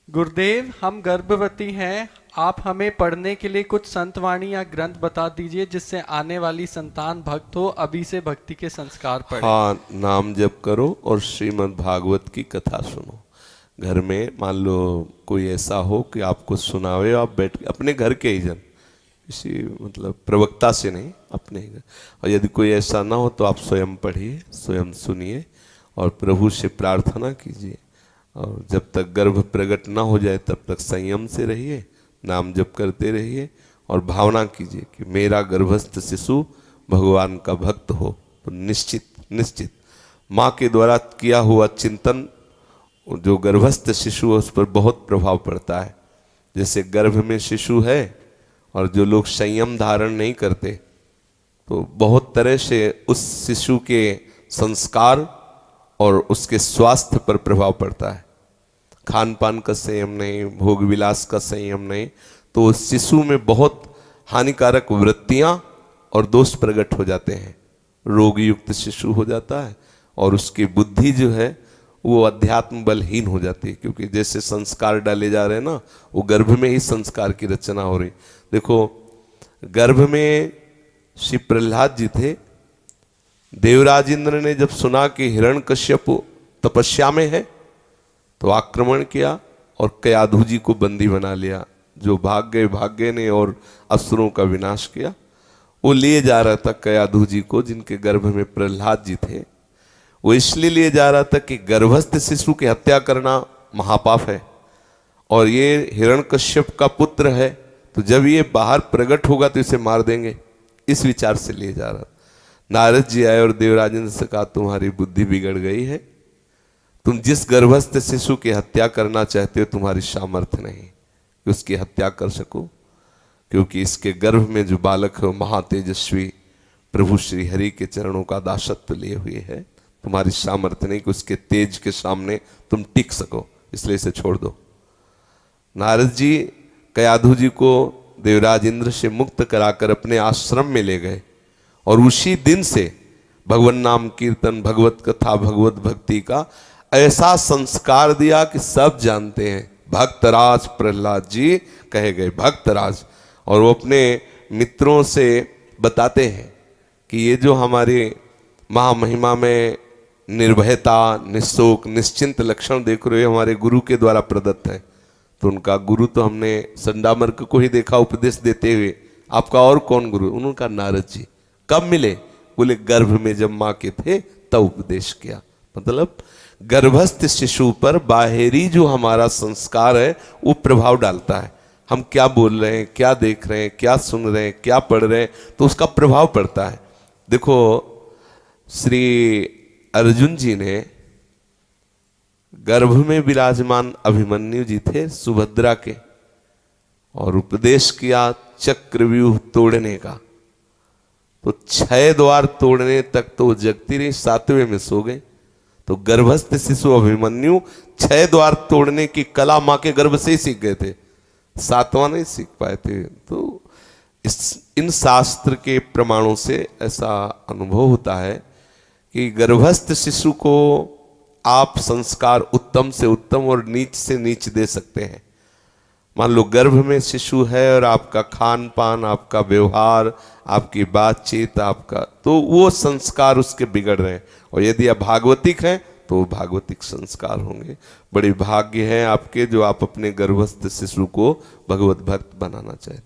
गुरुदेव, हम गर्भवती हैं। आप हमें पढ़ने के लिए कुछ संतवाणी या ग्रंथ बता दीजिए जिससे आने वाली संतान भक्त हो, अभी से भक्ति के संस्कार पड़े। हाँ, नाम जप करो और श्रीमद् भागवत की कथा सुनो। घर में मान लो कोई ऐसा हो कि आपको सुनावे, आप बैठ अपने घर के ही जन, किसी मतलब प्रवक्ता से नहीं, अपने ही घर। और यदि कोई ऐसा ना हो तो आप स्वयं पढ़िए, स्वयं सुनिए और प्रभु से प्रार्थना कीजिए। और जब तक गर्भ प्रकट ना हो जाए तब तक संयम से रहिए, नाम जप करते रहिए और भावना कीजिए कि मेरा गर्भस्थ शिशु भगवान का भक्त हो। तो निश्चित निश्चित माँ के द्वारा किया हुआ चिंतन जो गर्भस्थ शिशु है उस पर बहुत प्रभाव पड़ता है। जैसे गर्भ में शिशु है और जो लोग संयम धारण नहीं करते तो बहुत तरह से उस शिशु के संस्कार और उसके स्वास्थ्य पर प्रभाव पड़ता है। खान पान का संयम नहीं, भोग विलास का संयम नहीं, तो उस शिशु में बहुत हानिकारक वृत्तियां और दोष प्रकट हो जाते हैं। रोग युक्त शिशु हो जाता है और उसकी बुद्धि जो है वो अध्यात्म बलहीन हो जाती है, क्योंकि जैसे संस्कार डाले जा रहे हैं ना, वो गर्भ में ही संस्कार की रचना हो रही। देखो, गर्भ में श्री प्रहलाद जी थे। देवराज इंद्र ने जब सुना कि हिरण्यकश्यप तपस्या में है तो आक्रमण किया और कयाधु जी को बंदी बना लिया। जो भाग गए ने और असुरों का विनाश किया। वो लिए जा रहा था कयाधु जी को, जिनके गर्भ में प्रहलाद जी थे। वो इसलिए लिए जा रहा था कि गर्भस्थ शिशु की हत्या करना महापाप है और ये हिरण्यकश्यप का पुत्र है, तो जब ये बाहर प्रकट होगा तो इसे मार देंगे, इस विचार से लिए जा रहा था। नारद जी आए और देवराजेंद्र से कहा, तुम्हारी बुद्धि बिगड़ गई है, तुम जिस गर्भस्थ शिशु की हत्या करना चाहते हो तुम्हारी सामर्थ्य नहीं कि उसकी हत्या कर सको, क्योंकि इसके गर्भ में जो बालक है वो महातेजस्वी प्रभु श्री हरि के चरणों का दासत्व लिए हुए है। तुम्हारी सामर्थ्य नहीं कि उसके तेज के सामने तुम टिक सको, इसलिए इसे छोड़ दो। नारद जी कयाधु जी को देवराज इंद्र से मुक्त कराकर अपने आश्रम में ले गए और उसी दिन से भगवान नाम कीर्तन, भगवत कथा, भगवत भक्ति का ऐसा संस्कार दिया कि सब जानते हैं भक्तराज प्रहलाद जी कहे गए, भक्तराज। और वो अपने मित्रों से बताते हैं कि ये जो हमारे महामहिमा में निर्भयता, निशोक, निश्चिंत लक्षण देख रहे हो, हमारे गुरु के द्वारा प्रदत्त है। तो उनका गुरु तो हमने संडामर्क को ही देखा उपदेश देते हुए, आपका और कौन गुरु? उनका नारद जी। कब मिले? बोले गर्भ में जब माँ के थे तब उपदेश किया। मतलब गर्भस्थ शिशु पर बाहरी जो हमारा संस्कार है वो प्रभाव डालता है। हम क्या बोल रहे हैं, क्या देख रहे हैं, क्या सुन रहे हैं, क्या पढ़ रहे हैं, तो उसका प्रभाव पड़ता है। देखो, श्री अर्जुन जी ने गर्भ में विराजमान अभिमन्यु जी थे सुभद्रा के, और उपदेश किया चक्रव्यूह तोड़ने का। तो 6 द्वार तोड़ने तक तो जगती रही, 7वें में सो गए। तो गर्भस्थ शिशु अभिमन्यु 6 द्वार तोड़ने की कला मां के गर्भ से ही सीख गए थे, 7वां नहीं सीख पाए थे। तो इन शास्त्र के प्रमाणों से ऐसा अनुभव होता है कि गर्भस्थ शिशु को आप संस्कार उत्तम से उत्तम और नीच से नीच दे सकते हैं। मान लो गर्भ में शिशु है और आपका खान पान, आपका व्यवहार, आपकी बातचीत, आपका, तो वो संस्कार उसके बिगड़ रहे हैं। और यदि आप भागवतिक हैं तो भागवतिक संस्कार होंगे। बड़ी भाग्य है आपके जो आप अपने गर्भस्थ शिशु को भगवत भक्त बनाना चाहते हैं।